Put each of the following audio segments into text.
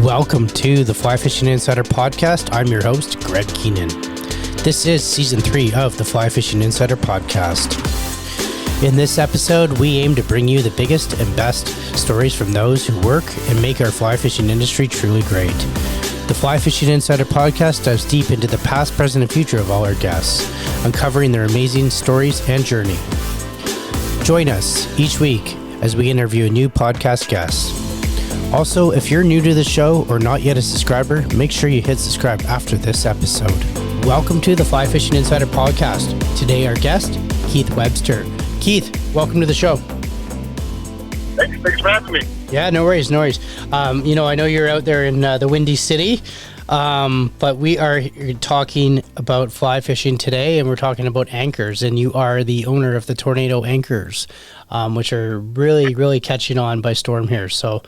Welcome to the Fly Fishing Insider Podcast. I'm your host, Greg Keenan. This is Season 3 of the Fly Fishing Insider Podcast. In this episode, we aim to bring you the biggest and best stories from those who work and make our fly fishing industry truly great. The Fly Fishing Insider Podcast dives deep into the past, present, and future of all our guests, uncovering their amazing stories and journey. Join us each week as we interview a new podcast guest. Also, if you're new to the show or not yet a subscriber, make sure you hit subscribe after this episode. Welcome to the Fly Fishing Insider Podcast. Today, our guest, Keith Webster. Keith, welcome to the show. Thanks for having me. Yeah, no worries. I know you're out there in the Windy City, but we are talking about fly fishing today, and we're talking about anchors, and you are the owner of the Tornado Anchors, which are really catching on by storm here. So,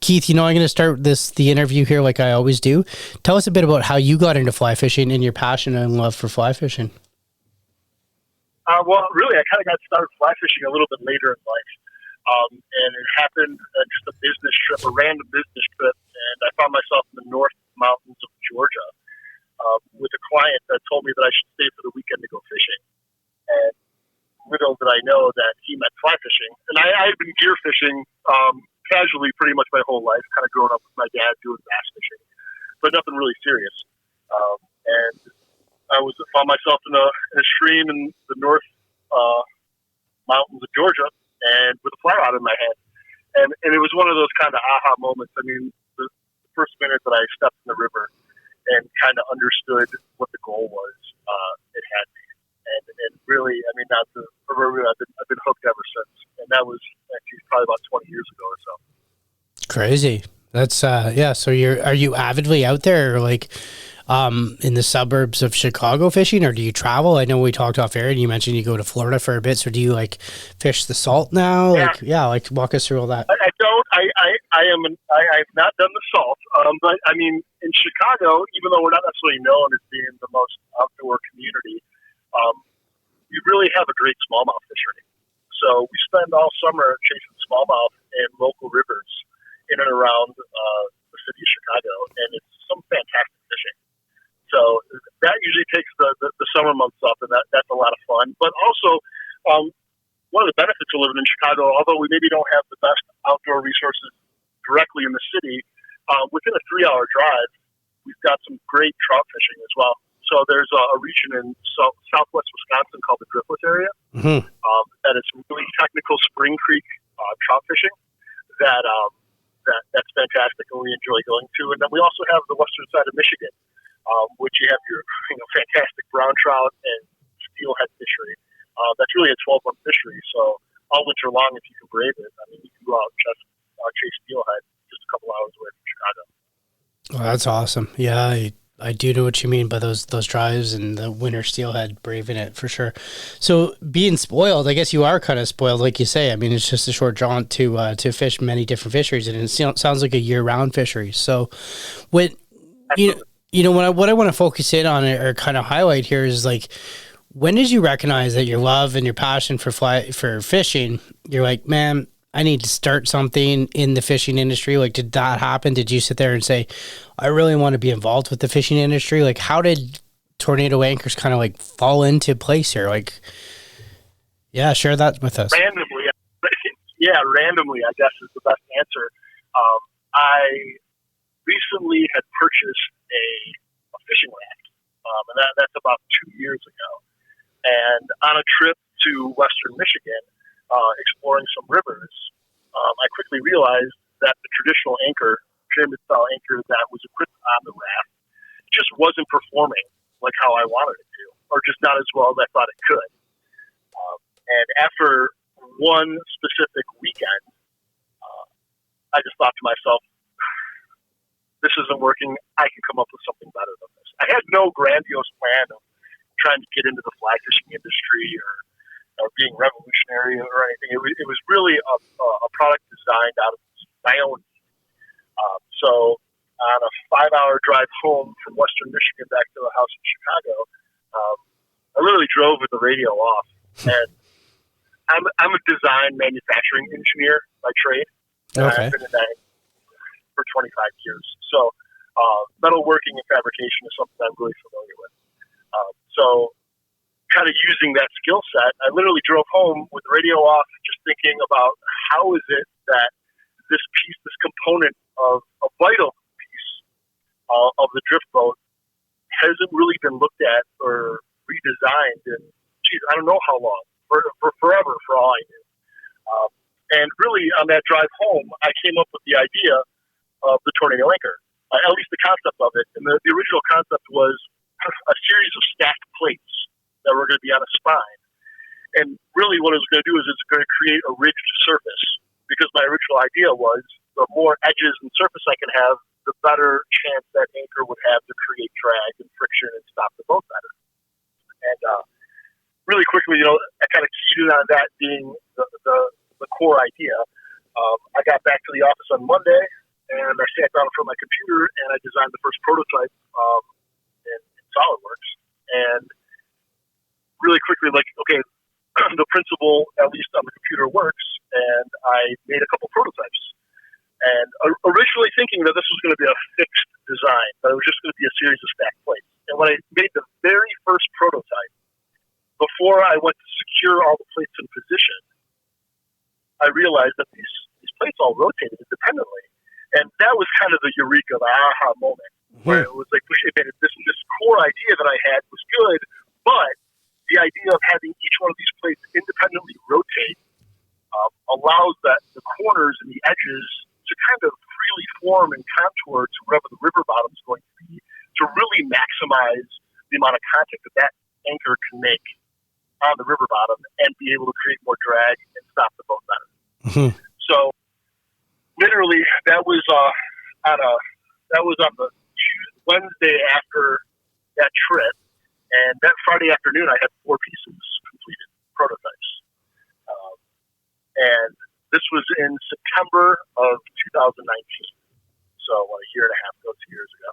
Keith, I'm going to start the interview here like I always do. Tell us a bit about how you got into fly fishing and your passion and love for fly fishing. Well, really, I kind of got started fly fishing a little bit later in life. And it happened just a random business trip, and I found myself in the North Mountains of Georgia with a client that told me that I should stay for the weekend to go fishing. And little did I know that he meant fly fishing. And I had been gear fishing casually pretty much my whole life, kind of growing up with my dad doing bass fishing, but nothing really serious. And I found myself in a stream in the North Mountains of Georgia, and with a fly rod in my hand. And it was one of those kind of aha moments. I mean, the first minute that I stepped in the river and kind of understood what the goal was, it had me. And really, I mean, I've been hooked ever since. And that was actually probably about 20 years ago or so. Crazy. That's, yeah. So are you avidly out there, like, in the suburbs of Chicago fishing, or do you travel? I know we talked off air and you mentioned you go to Florida for a bit. So do you like fish the salt now? Yeah. Like walk us through all that. I don't. I've not done the salt. But I mean, in Chicago, even though we're not necessarily known as being the most outdoor community, we really have a great smallmouth fishery. So we spend all summer chasing smallmouth in local rivers in and around the city of Chicago, and it's some fantastic fishing. So that usually takes the summer months off, and that's a lot of fun. But also, one of the benefits of living in Chicago, although we maybe don't have the best outdoor resources directly in the city, within a 3-hour drive, we've got some great trout fishing as well. So there's a region in southwest Wisconsin called the Driftless area, that is some really technical Spring Creek trout fishing that's fantastic, and we enjoy going to. And then we also have the western side of Michigan, which you have your fantastic brown trout and steelhead fishery. That's really a 12-month fishery, so all winter long, if you can brave it, I mean, you can go out and chase steelhead just a couple hours away from Chicago. Oh, that's awesome. Yeah, I do know what you mean by those drives and the winter steelhead, braving it for sure. So being spoiled, I guess you are kind of spoiled, like you say. I mean, it's just a short jaunt to fish many different fisheries, and it sounds like a year-round fishery. So what I want to focus in on or kind of highlight here is like, when did you recognize that your love and your passion for fishing, you're like, man, I need to start something in the fishing industry? Like, did that happen? Did you sit there and say, I really want to be involved with the fishing industry? Like, how did Tornado Anchors kind of like fall into place here? Like, yeah, share that with us. Randomly, I guess is the best answer. I recently had purchased a fishing raft, and that's about 2 years ago. And on a trip to Western Michigan, exploring some rivers, I quickly realized that the traditional anchor, pyramid-style anchor that was equipped on the raft, just wasn't performing like how I wanted it to, or just not as well as I thought it could. And after one specific weekend, I just thought to myself, this isn't working. I can come up with something better than this. I had no grandiose plan of trying to get into the fly fishing industry or being revolutionary or anything. It was really a product designed out of my own need. So on a 5-hour drive home from Western Michigan back to the house in Chicago, I literally drove with the radio off. And I'm a design manufacturing engineer by trade. Okay. I've been in that for 25 years. So metalworking and fabrication is something I'm really familiar with. So kind of using that skill set, I literally drove home with the radio off, just thinking about how is it that this piece, this component of a vital piece of the drift boat hasn't really been looked at or redesigned in, I don't know how long, for forever, for all I knew. And really, on that drive home, I came up with the idea of the tornado anchor, at least the concept of it. And the original concept was a series of stacked plates that were going to be on a spine. And really what it was going to do is it's going to create a ridged surface, because my original idea was the more edges and surface I can have, the better chance that anchor would have to create drag and friction and stop the boat better. And really quickly, I kind of keyed in on that being the core idea. I got back to the office on Monday, and I sat down in front of my computer, and I designed the first prototype in SolidWorks. And really quickly, okay, the principle, at least on the computer, works, and I made a couple prototypes. And originally thinking that this was going to be a fixed design, but it was just going to be a series of stacked plates. And when I made the very first prototype, before I went to secure all the plates in position, I realized that these plates all rotated independently. And that was kind of the eureka, the aha moment, where it was like, this core idea that I had was good, but the idea of having each one of these plates independently rotate allows that the corners and the edges to kind of freely form and contour to wherever the river bottom is going to be, to really maximize the amount of contact that anchor can make on the river bottom and be able to create more drag and stop the boat better. Mm-hmm. So literally that was on the Wednesday after that trip, and that Friday afternoon I had 4 pieces completed, prototypes. And this was in September of 2019, so a year and a half ago, 2 years ago.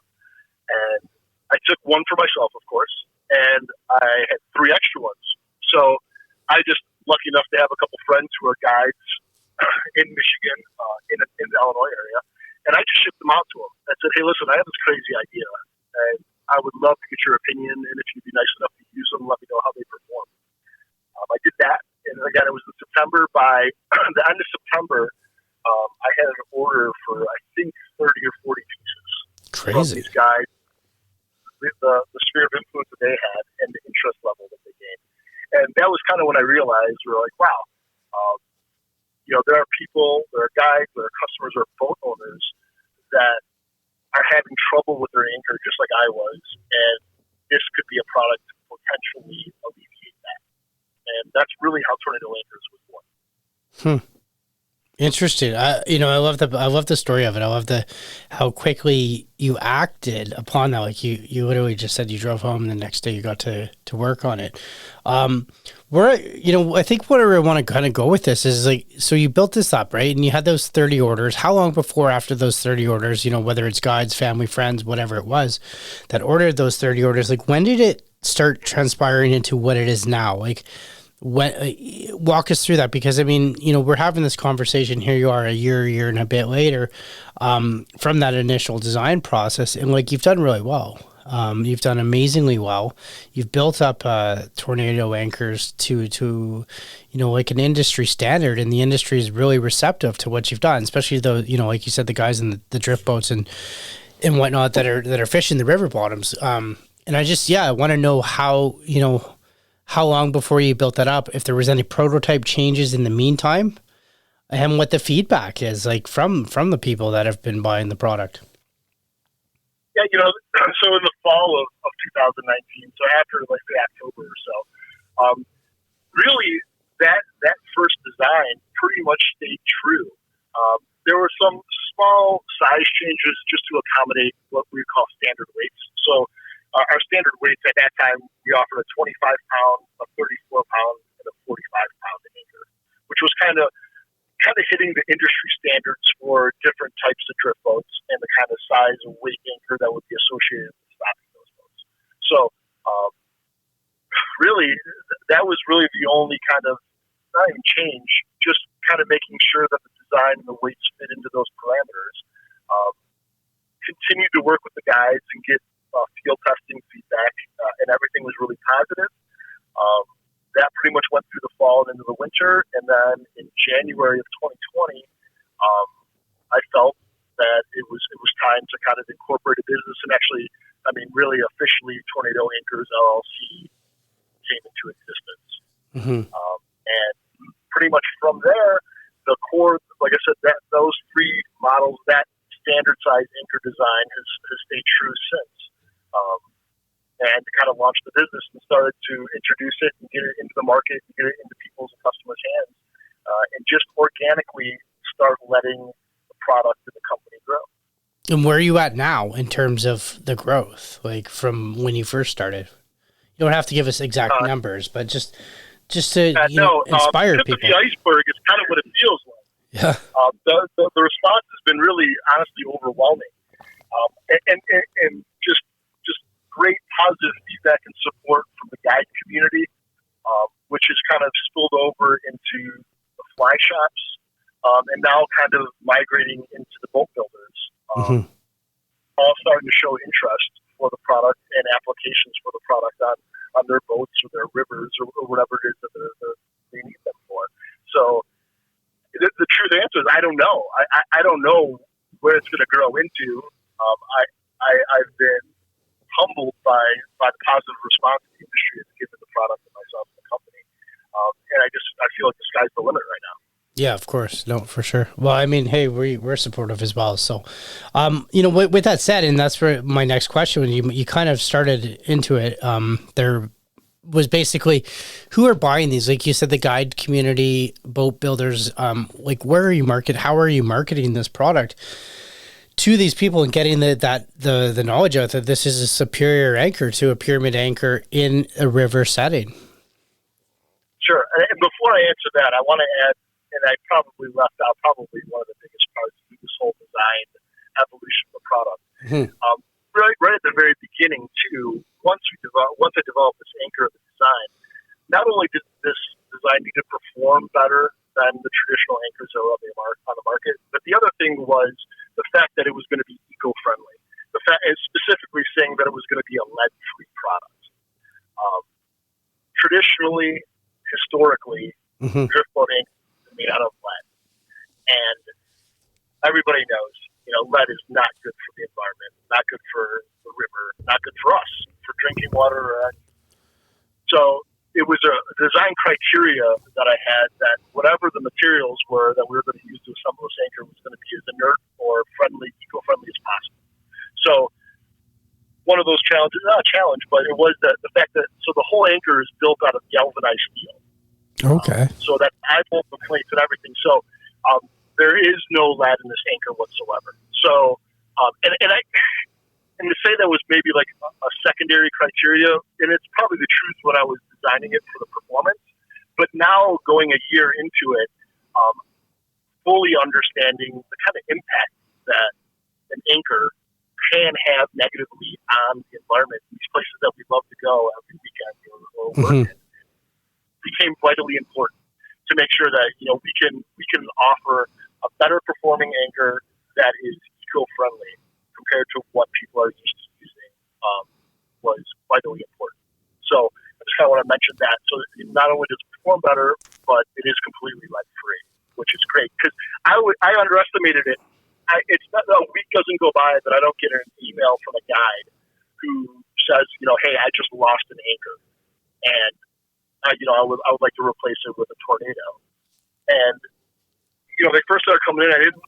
And I took one for myself, of course, and I had 3 extra ones. So I just lucky enough to have a couple friends who are guides in Michigan, in the Illinois area, and I just shipped them out to them. I said, hey, listen, I have this crazy idea, and I would love to get your opinion, and if you'd be nice enough to use them, let me know how they perform. I did that, and again, it was in September. By the end of September, I had an order for, I think, 30 or 40 pieces. Crazy. From these guys, the sphere of influence that they had, and the interest level that they gained. And that was kind of when I realized, we were like, wow, there are people, there are guides, there are customers, there are boat owners that are having trouble with their anchor just like I was, and this could be a product to potentially alleviate that. And that's really how Tornado Anchors was born. Interesting. I love the story of it. I love how quickly you acted upon that. Like you literally just said you drove home, and the next day you got to work on it. I think where I want to kind of go with this is like, so you built this up, right? And you had those 30 orders. How long before after those 30 orders, whether it's guides, family, friends, whatever it was that ordered those 30 orders, like when did it start transpiring into what it is now? Like, walk us through that, because we're having this conversation here. You are a year and a bit later from that initial design process, and like you've done really well. You've done amazingly well. You've built up Tornado Anchors to like an industry standard, and the industry is really receptive to what you've done, especially though like you said, the guys in the drift boats and whatnot that are fishing the river bottoms. And I want to know how long before you built that up, if there was any prototype changes in the meantime, and what the feedback is like from the people that have been buying the product. Yeah, so in the fall of 2019, so after like the October or so, really that first design pretty much stayed true. There were some small size changes just to accommodate what we call standard weights. So our standard weights at that time, we offered a 25-pound, a 34-pound, and a 45-pound anchor, which was kind of hitting the industry standards for different types of drift boats and the kind of size and weight anchor that would be associated with stopping those boats. So really, that was really the only kind of, not even change, just kind of making sure that the design and the weights fit into those parameters. Continued to work with the guys and get field testing feedback, and everything was really positive. That pretty much went through the fall and into the winter, and then in January of 2020, I felt that it was time to kind of incorporate a business, and actually, really officially, Tornado Anchors LLC came into existence. Mm-hmm. And pretty much from there, the core, like I said, that those three models, that standard size anchor design has stayed true since. And kind of launched the business and started to introduce it and get it into the market and get it into people's and customers' hands, and just organically start letting the product and the company grow. And where are you at now in terms of the growth, like from when you first started? You don't have to give us exact numbers, but just to inspire people. The iceberg is kind of what it feels like. Yeah. The response has been really, honestly, overwhelming, and just great positive feedback and support from the guide community, which has kind of spilled over into the fly shops, and now kind of migrating into the boat builders, all starting to show interest for the product and applications for the product on their boats or their rivers or whatever it is that they need them for. So the truth answer is I don't know. I don't know where it's going to grow into. I've been humbled by the positive response the industry has given the product and myself and the company. And I feel like the sky's the limit right now. Yeah, of course. No, for sure. Well, hey, we're supportive as well. So, with that said, and that's where my next question, when you kind of started into it, there was basically who are buying these? Like you said, the guide community, boat builders, where are you how are you marketing this product to these people and getting the knowledge out that this is a superior anchor to a pyramid anchor in a river setting? Sure. And before I answer that, I want to add, and I probably left out one of the biggest parts of this whole design evolution of the product. Right at the very beginning, too, once I developed this anchor of the design, not only did this design need to perform better than the traditional anchors that are on the market, but the other thing was the fact that it was going to be eco-friendly. The fact, and specifically saying that it was going to be a lead-free product. Traditionally, historically, driftboat anchors are made out of lead, and everybody knows, lead is not good for the environment, not good for the river, not good for us, for drinking water. So it was a design criteria that I had that whatever the materials were that we were going to use to assemble this anchor was going to be as inert or eco-friendly as possible. So one of those challenges, not a challenge, but it was the fact that, so the whole anchor is built out of galvanized steel. Okay. So that I bolt the plates and everything. So there is no lead in this anchor whatsoever. So, and to say that was maybe like a secondary criteria, and it's probably the truth when I was designing it for the performance. But now going a year into it, fully understanding the kind of impact that an anchor can have negatively on the environment, these places that we love to go every weekend or work in, became vitally important to make sure that we can offer a better performing anchor that is eco-friendly compared to what people are used to using, was vitally important. So I just kind of want to mention that. So not only does it perform better, but it is completely lead-free, which is great. Because I underestimated it. It's not, a week doesn't go by that I don't get an email from a guide who says, hey, I just lost an anchor, and I would like to replace it with a Tornado. And they first started coming in, I didn't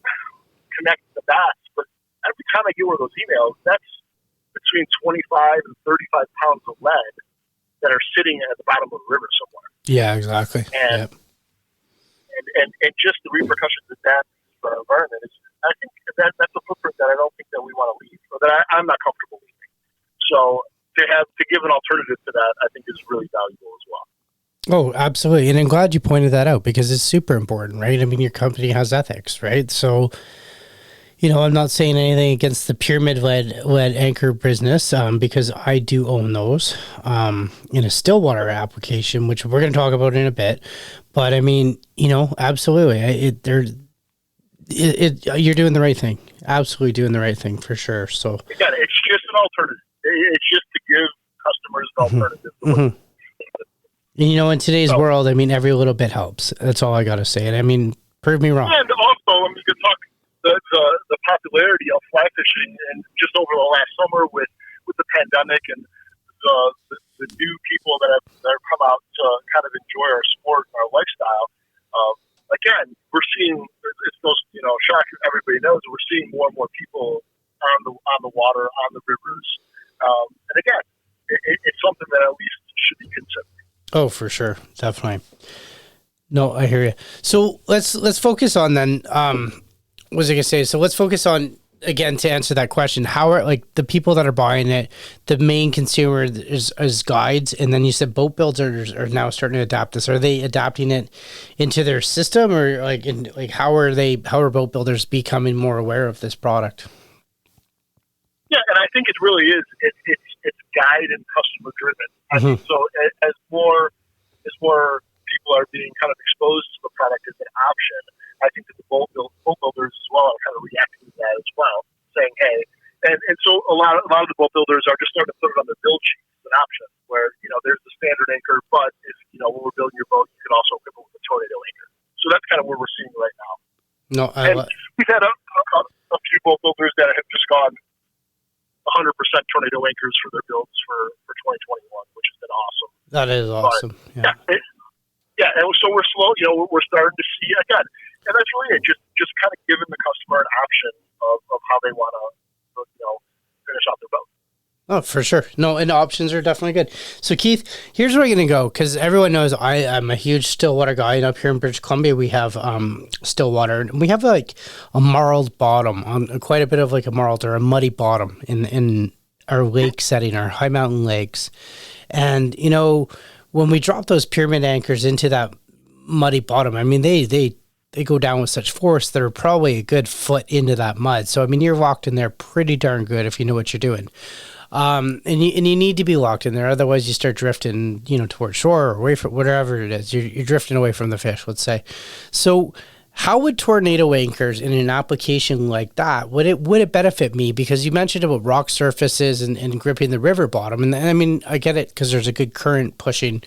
connect the dots, but every time I get one of those emails, that's between 25 and 35 pounds of lead that are sitting at the bottom of the river somewhere. Yeah, exactly. And and just the repercussions of that for our environment is, I think that's a footprint that I don't think that we want to leave, or that I'm not comfortable leaving. So to give an alternative to that, I think is really valuable as well. Oh, absolutely. And I'm glad you pointed that out, because it's super important, right? I mean, your company has ethics, right? So, I'm not saying anything against the pyramid lead anchor business, because I do own those in a stillwater application, which we're going to talk about in a bit. But I mean, absolutely, you're doing the right thing. absolutely doing the right thing for sure. So again, it's just an alternative. It's just to give customers an alternative. Mm-hmm. And, in today's world, I mean, every little bit helps. That's all I got to say. And I mean, prove me wrong. And also, you could talk the popularity of fly fishing, and just over the last summer with the pandemic and the new people that have come out to kind of enjoy our sport and our lifestyle. Again, we're seeing it's those shock everybody knows. We're seeing more and more people on the water, on the rivers, and again, it's something that at least should be considered. Oh, for sure, definitely. No, I hear you. So let's focus on then. What was I gonna say? So let's focus on, again, to answer that question. How are the people that are buying it? The main consumer is guides, and then you said boat builders are now starting to adapt this. Are they adapting it into their system, or how are boat builders becoming more aware of this product? Yeah, and I think it really is. It's guide and customer driven. Mm-hmm. So as more people are being kind of exposed to the product as an option, I think that the boat builders as well are kind of reacting to that as well, saying, hey, and so a lot of the boat builders are just starting to put it on the build sheet as an option, where there's the standard anchor, but if when we're building your boat, you can also equip it with a tornado anchor. So that's kind of where we're seeing right now. No, we've had a few boat builders that have just gone 100% tornado anchors for their builds for 2021, which has been awesome. That is awesome. But, yeah, and so we're slow. We're starting to see again, and that's really it. Just kind of giving the customer an option of how they want to, finish out their boat. Oh, for sure. No, and options are definitely good. So, Keith, here's where we're going to go, because everyone knows I'm a huge Stillwater guy, and up here in British Columbia, we have Stillwater, and we have a marled bottom, quite a bit of a marled or a muddy bottom in our lake setting, our high mountain lakes. And, when we drop those pyramid anchors into that muddy bottom, I mean, they go down with such force, they're probably a good foot into that mud. So, I mean, you're locked in there pretty darn good if you know what you're doing. And you need to be locked in there. Otherwise you start drifting, towards shore or away from whatever it is. You're drifting away from the fish, let's say. So how would tornado anchors in an application like that, would it benefit me? Because you mentioned about rock surfaces and gripping the river bottom. And I mean, I get it, because there's a good current pushing,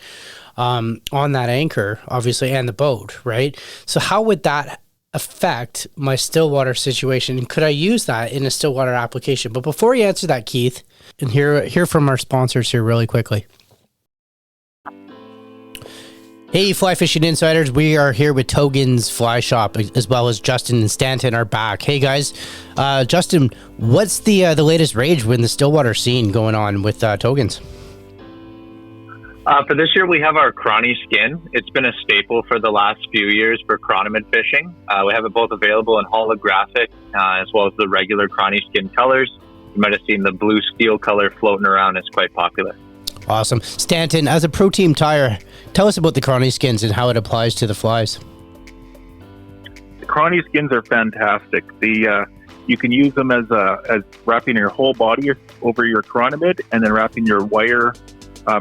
on that anchor, obviously, and the boat, right? So how would that affect my Stillwater situation, and could I use that in a Stillwater application? But before you answer that, Keith, and hear from our sponsors here really quickly. Hey, Fly Fishing Insiders, we are here with Togen's Fly Shop, as well as Justin and Stanton are back. Hey guys, Justin, what's the latest rage in the Stillwater scene going on with Togen's? For this year, we have our Crony Skin. It's been a staple for the last few years for chronomid fishing. We have it both available in holographic as well as the regular Crony Skin colors. You might have seen the blue steel color floating around. It's quite popular. Awesome. Stanton, as a pro team tire, tell us about the Crony Skins and how it applies to the flies. The Crony Skins are fantastic. You can use them as wrapping your whole body over your chronomid and then wrapping your wire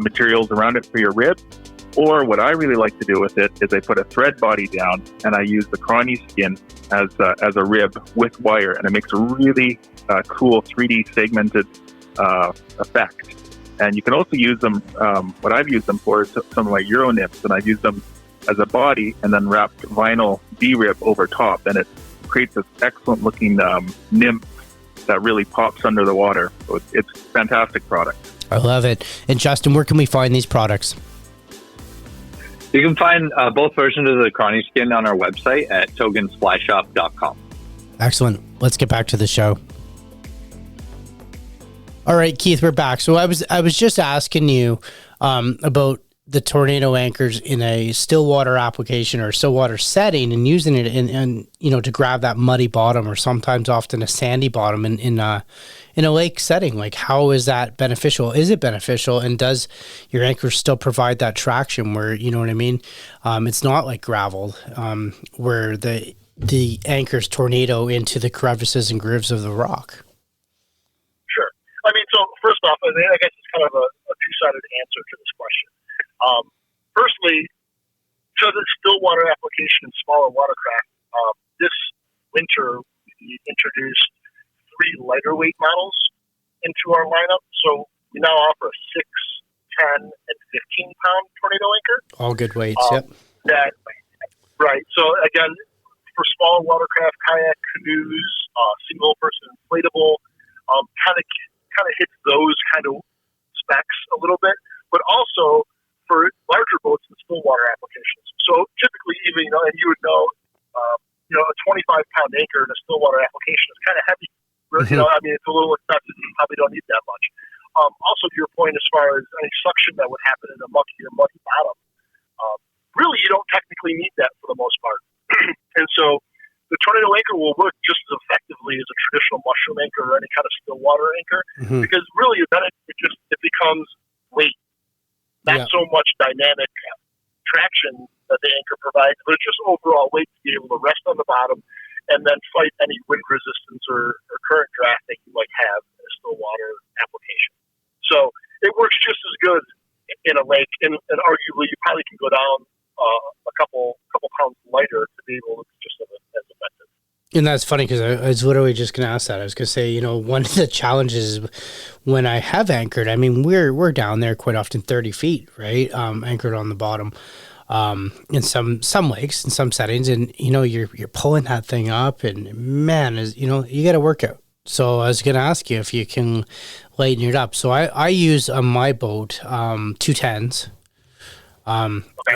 materials around it for your rib. Or what I really like to do with it is I put a thread body down and I use the Crony Skin as a rib with wire, and it makes a really cool 3D segmented effect. And you can also use them, what I've used them for is some of my Euro nymphs, and I've used them as a body and then wrapped vinyl D-rib over top, and it creates this excellent looking nymph that really pops under the water. So it's a fantastic product. I love it. And Justin, where can we find these products? You can find both versions of the Crony Skin on our website at togensflyshop.com. Excellent. Let's get back to the show. All right, Keith, we're back. So I was just asking you about the tornado anchors in a Stillwater application or Stillwater setting, and using it in to grab that muddy bottom, or sometimes often a sandy bottom in a lake setting. Like, how is that beneficial? Is it beneficial? And does your anchor still provide that traction where, you know what I mean? It's not like gravel, where the anchors tornado into the crevices and grooves of the rock. Sure. I mean, so first off, I guess it's kind of a two-sided answer to this question. Firstly, to the Stillwater application in smaller watercraft, this winter we introduced 3 lighter weight models into our lineup. So we now offer a 6, 10, and 15-pound tornado anchor. All good weights, yep. Right. So again, for smaller watercraft, kayak, canoes, single person inflatable, kind of hits those kind of specs a little bit, but also for larger boats and still water applications. So typically, even and you would know, a 25-pound anchor in a still water application is kind of heavy. Mm-hmm. I mean, it's a little expensive. You probably don't need that much. Also, to your point, as far as any suction that would happen in a mucky or muddy bottom, really, you don't technically need that for the most part. And so the tornado anchor will work just as effectively as a traditional mushroom anchor or any kind of still water anchor, mm-hmm. because really then it becomes weight, not so much dynamic traction that the anchor provides, but it's just overall weight to be able to rest on the bottom and then fight any wind resistance or current draft that you might have in a still water application. So it works just as good in a lake, and arguably you probably can go down a couple pounds lighter to be able to be just as effective. And that's funny because I was literally just going to ask that. I was going to say, one of the challenges when I have anchored, I mean, we're down there quite often 30 feet, right? Anchored on the bottom in some lakes, in some settings, and you're pulling that thing up, and man, you got to work out. So I was going to ask you if you can lighten it up. So I use on my boat 2 10s.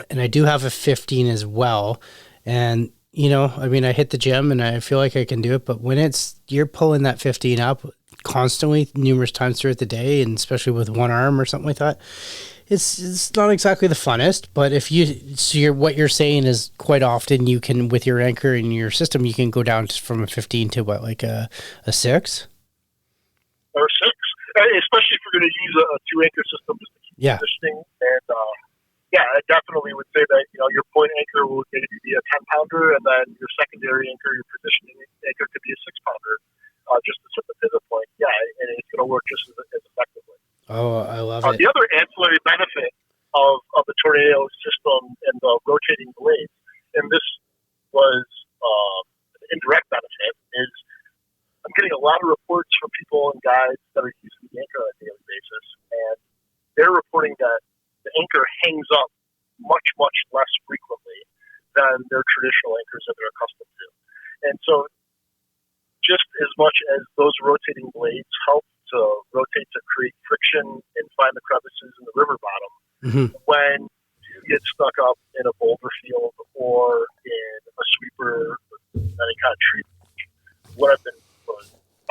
And I do have a 15 as well. And, I mean, I hit the gym and I feel like I can do it, but when you're pulling that 15 up constantly, numerous times throughout the day, and especially with one arm or something like that, it's not exactly the funnest. But what you're saying is quite often you can, with your anchor in your system, you can go down from a 15 to what, like a 6? Or 6, especially if you're going to use a 2 anchor system just to keep positioning. And, I definitely would say that, your point anchor will maybe be a 10-pounder, and then your secondary anchor, your positioning anchor could be a 6-pounder, just to set the pivot point. Yeah, and it's going to work just as effectively. Oh, I love it. The other ancillary benefit of the tornado system and the rotating blades, and this was an indirect benefit, is I'm getting a lot of reports from people and guides that are using the anchor on a daily basis, and they're reporting that the anchor hangs up much, much less frequently than their traditional anchors that they're accustomed to. And so just as much as those rotating blades help to rotate to create friction and find the crevices in the river bottom, mm-hmm. when you get stuck up in a boulder field or in a sweeper or any kind of tree, what I've been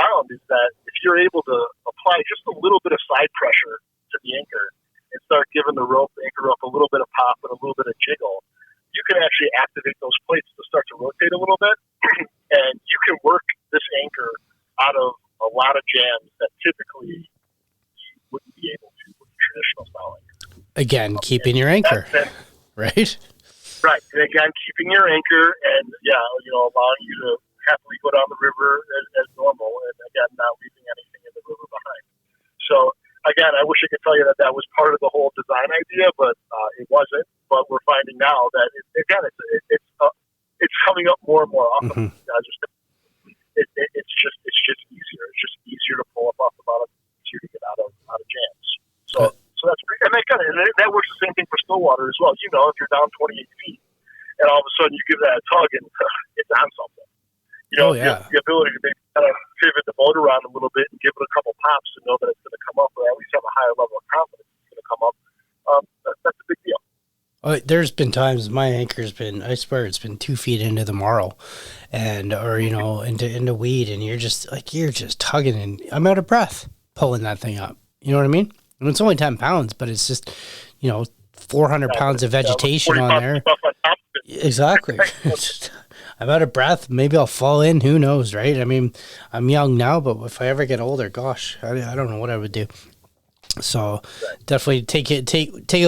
found is that if you're able to apply just a little bit of side pressure to the anchor and start giving the anchor rope a little bit of pop and a little bit of jiggle, you can actually activate those plates to start to rotate a little bit, and you can work this anchor out of a lot of jams that typically you wouldn't be able to with traditional style anchor. Again, keeping your anchor, right? Right. And again, keeping your anchor and, allowing you to happily go down the river as normal, and again, not leaving anything in the river behind. So, again, I wish I could tell you that was part of the whole design idea, but it wasn't. But we're finding now that it's coming up more and more often. Mm-hmm. It's just easier. It's just easier to pull up off the bottom, easier to get out of jams. So that's great. And that works the same thing for still water as well. If you're down 28 feet, and all of a sudden you give that a tug and it's on something. The ability to maybe kind of pivot the boat around a little bit and give it a couple pops to know that it's going to come up, or at least have a higher level of confidence it's going to come up. That's a big deal. There's been times my anchor's been, I swear it's been 2 feet into the marl or into weed, and you're just tugging, and I'm out of breath pulling that thing up. You know what I mean? And it's only 10 pounds, but it's just, 400 pounds of vegetation on there. Exactly. I'm out of breath. Maybe I'll fall in. Who knows, right? I mean, I'm young now, but if I ever get older, gosh, I don't know what I would do. So definitely take a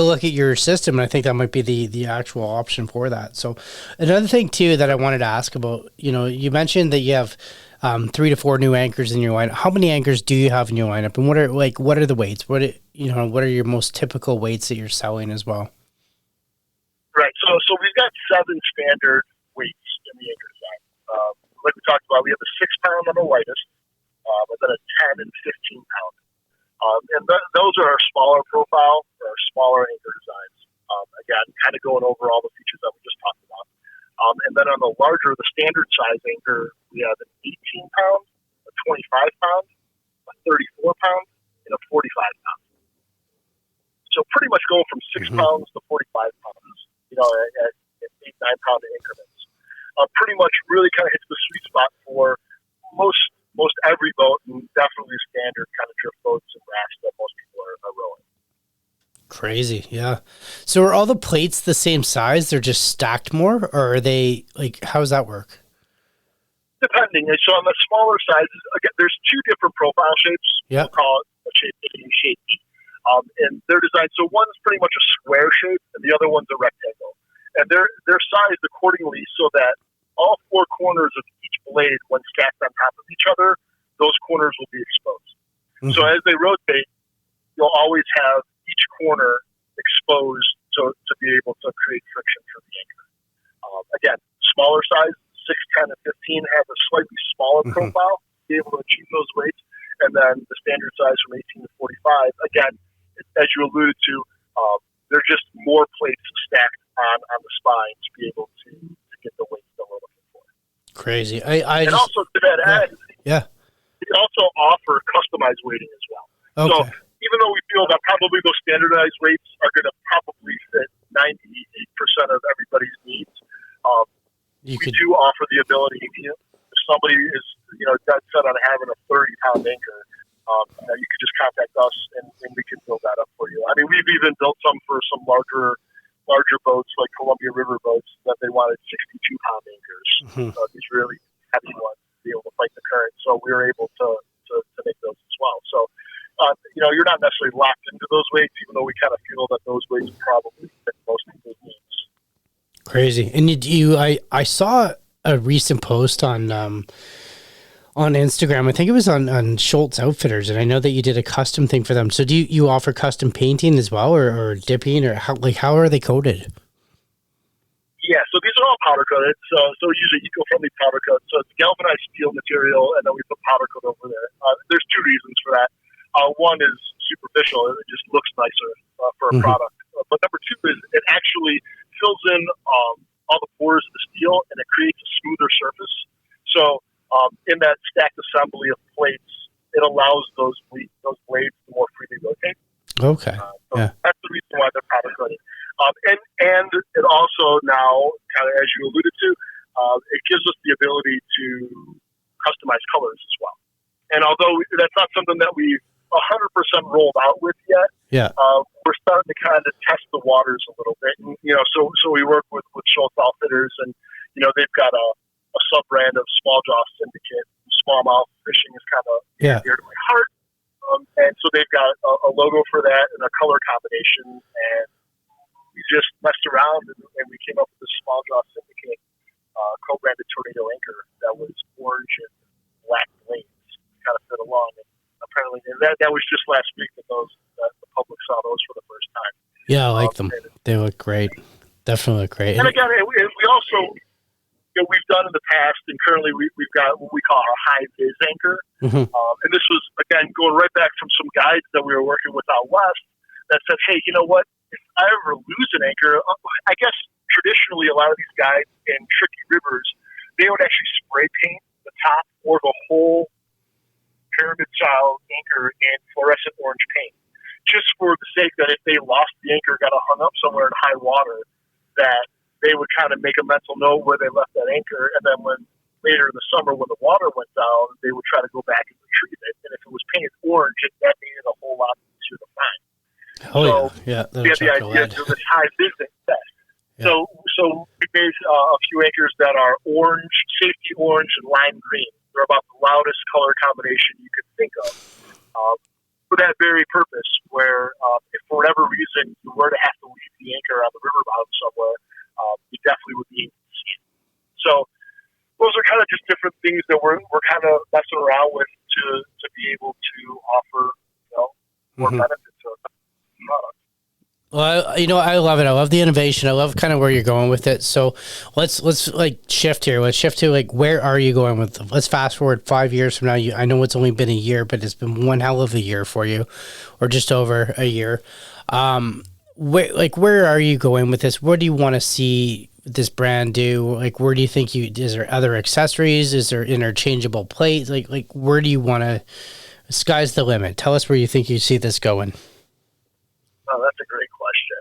look at your system, and I think that might be the actual option for that. So another thing too that I wanted to ask about, you mentioned that you have 3 to 4 new anchors in your lineup. How many anchors do you have in your lineup, and what are the weights? What are your most typical weights that you're selling as well? Right. So we've got 7 standard weights in the anchor design. Like we talked about, we have a 6-pound on the lightest, and then a 10 and 15 pound. Those are our smaller profile or our smaller anchor designs. Again, kind of going over all the features that we just talked about. And then on the larger, the standard size anchor, we have an 18 pound, a 25 pound, a 34 pound, and a 45 pound. So pretty much going from 6 pounds to 45 pounds, at 8, 9 pound increments. Pretty much really kind of hits the sweet spot for most every boat, and definitely standard kind of drift boats and rafts that most people are rowing. Crazy, yeah. So are all the plates the same size? They're just stacked more, or are they how does that work? Depending. So on the smaller sizes, again, there's two different profile shapes. Yeah. We'll call it a shape A and shape B. And they're designed, so one's pretty much a square shape, and the other one's a rectangle. And they're sized accordingly so that all four corners of each blade, when stacked on top of each other, those corners will be exposed. So as they rotate, you'll always have each corner exposed to be able to create friction for the anchor. Again, smaller size, 6, 10, and 15 have a slightly smaller profile to be able to achieve those weights. And then the standard size from 18 to 45, again, as you alluded to, they're just more plates stacked on the spine to be able to get the weights that we're looking for. Crazy. Also to that end, we also offer customized weighting as well. Okay. So even though we feel that probably those standardized weights are going to probably fit 98% of everybody's needs, we do offer the ability, if somebody is dead set on having a 30-pound anchor, you could just contact us and we can build that up for you. I mean, we've even built some for some larger boats like Columbia River boats that they wanted 62-pound anchors. These really heavy ones to be able to fight the current. So we were able to make those as well. So, you're not necessarily locked into those weights, even though we kind of feel that those weights probably fit most people's needs. Crazy. And I saw a recent post on Instagram. I think it was on Schultz Outfitters, and I know that you did a custom thing for them. So do you offer custom painting as well, or dipping, or how are they coated? Yeah, so these are all powder coated. So usually eco-friendly powder coat. So it's galvanized steel material, and then we put powder coat over there. There's two reasons for that. One is superficial; it just looks nicer for a product. But number two is it actually fills in all the pores of the steel, and it creates a smoother surface. So in that stacked assembly of plates, it allows those blades to more freely rotate. Okay. That's the reason why they're powder coated. And it also now, kind of as you alluded to, it gives us the ability to customize colors as well. And although that's not something that we've 100% rolled out with yet, we're starting to kind of test the waters a little bit. And, so we work with Schultz Outfitters, and they've got a sub-brand of Small Jaw Syndicate. Smallmouth fishing is kind of dear to my heart. And so they've got a logo for that and a color combination. And we just messed around and we came up with this Small Jaw Syndicate co-branded tornado anchor that was orange and black blades. Kind of fit along. And apparently, and that was just last week that the public saw those for the first time. Yeah, I like them. They look great. Definitely look great. And again, we also, we've done in the past, and currently we've got what we call our high vis anchor. And this was, again, going right back from some guides that we were working with out west that said, hey, you know what? If I ever lose an anchor, I guess traditionally a lot of these guides in tricky rivers, they would actually spray paint the top or the whole pyramid-style anchor in fluorescent orange paint, just for the sake that if they lost the anchor, got hung up somewhere in high water, that they would kind of make a mental note where they left that anchor, and then when later in the summer when the water went down, they would try to go back and retrieve it. And if it was painted orange, that made it a whole lot easier to find. We had the idea to do this high vis test. So we made a few anchors that are orange, safety orange, and lime green. They're about the loudest color combination you could think of. For that very purpose, where if for whatever reason you were to have to leave the anchor on the river bottom somewhere, you definitely would be able to see it. So those are kind of just different things that we're kind of messing around with to be able to offer more benefits to the product. Well, I love it. I love the innovation. I love kind of where you're going with it. So let's like shift here. Let's shift to like, where are you going with them? Let's fast forward 5 years from now. I know it's only been a year, but it's been one hell of a year for you, or just over a year. Where are you going with this? What do you want to see this brand do? Like, where do you think is there other accessories? Is there interchangeable plates? Like where do you want to, sky's the limit. Tell us where you think you see this going. Oh, that's a great question.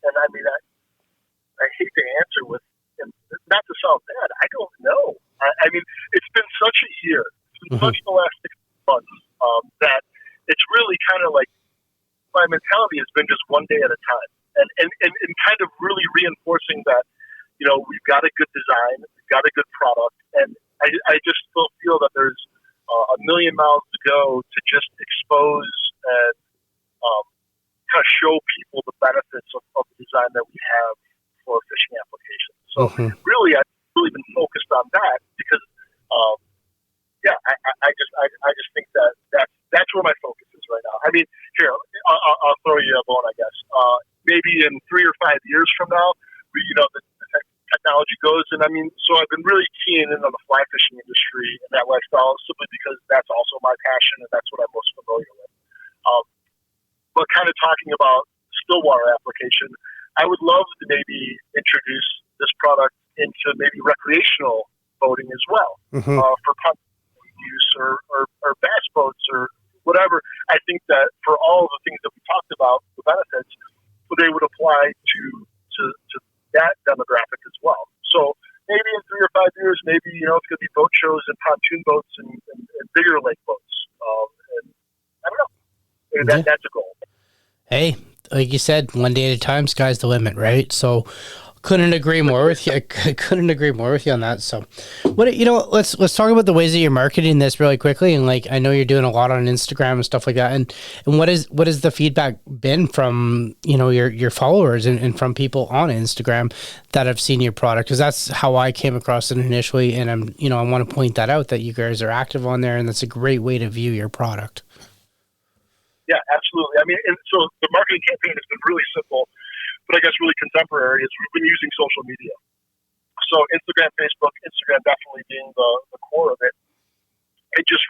And I mean, I hate to answer with, and not to sound bad, I don't know. I mean, it's been such a year. It's been such the last 6 months that it's really kind of like my mentality has been just one day at a time. And kind of really reinforcing that, we've got a good design, we've got a good product, and I just still feel that there's a million miles to go to just expose and kind of show people the benefits of the design that we have for fishing applications. So really, I've really been focused on that because, I just think that's where my focus is right now. I mean, here, I'll throw you a bone, I guess. Maybe in 3 or 5 years from now, the technology goes, and I mean, so I've been really keying in on the fly fishing industry and that lifestyle simply because that's also my passion and that's what I'm most familiar with. But kind of talking about stillwater application, I would love to maybe introduce this product into maybe recreational boating as well, for punt use or bass boats or whatever. I think that for all of the things that we talked about, the benefits, they would apply to that demographic as well. So maybe in 3 or 5 years, maybe it's going to be boat shows and pontoon boats and bigger lake boats. And I don't know. Maybe that's a goal. Hey, like you said, one day at a time, sky's the limit, right? So couldn't agree more with you. I couldn't agree more with you on that. So let's talk about the ways that you're marketing this really quickly. And like, I know you're doing a lot on Instagram and stuff like that. And what is the feedback been from, your followers and from people on Instagram that have seen your product? Cause that's how I came across it initially. And I want to point that out, that you guys are active on there, and that's a great way to view your product. Yeah, absolutely. I mean, and so the marketing campaign has been really simple, but I guess really contemporary, is we've been using social media. So Instagram, Facebook, Instagram definitely being the core of it. It just,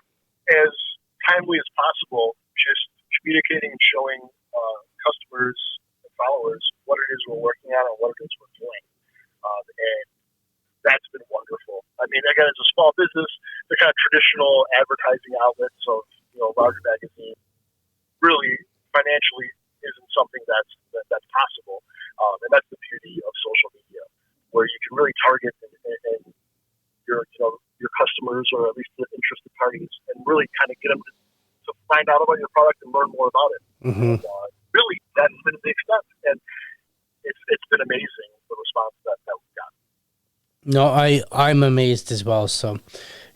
as timely as possible, just communicating and showing customers and followers what it is we're working on and what it is we're doing. And that's been wonderful. I mean, again, it's a small business. The kind of traditional advertising outlets of, larger magazines really financially isn't something that's possible. And that's the beauty of social media, where you can really target and your customers, or at least the interested parties, and really kind of get them to find out about your product and learn more about it. And, really, that's been the extent, and it's been amazing, the response that we've got. No, I'm amazed as well. So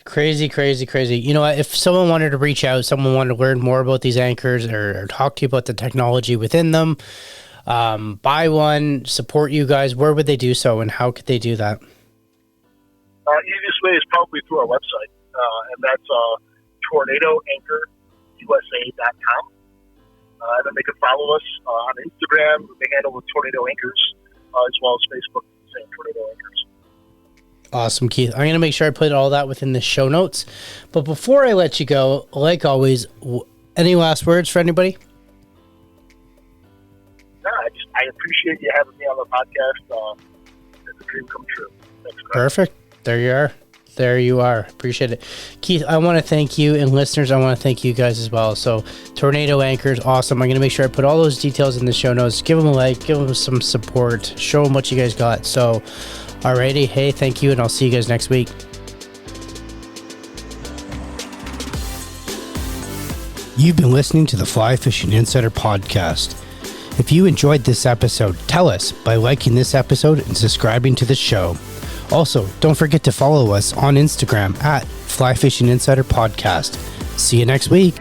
crazy. If someone wanted to reach out, someone wanted to learn more about these anchors or talk to you about the technology within them, buy one, support you guys, where would they do so, and how could they do that? Easiest way is probably through our website, and that's tornadoanchorusa.com. And then they can follow us on Instagram. They handle the Tornado Anchors, as well as Facebook, same Tornado Anchors. Awesome, Keith. I'm going to make sure I put all that within the show notes. But before I let you go, like always, any last words for anybody? No, I appreciate you having me on the podcast. It's a dream come true. Thanks, Greg. Perfect. There you are. Appreciate it. Keith, I want to thank you, and listeners, I want to thank you guys as well. So Tornado Anchors, awesome. I'm going to make sure I put all those details in the show notes. Give them a like, give them some support, show them what you guys got. So, alrighty. Hey, thank you, and I'll see you guys next week. You've been listening to the Fly Fishing Insider Podcast. If you enjoyed this episode, tell us by liking this episode and subscribing to the show. Also, don't forget to follow us on Instagram at Fly Fishing Insider Podcast. See you next week.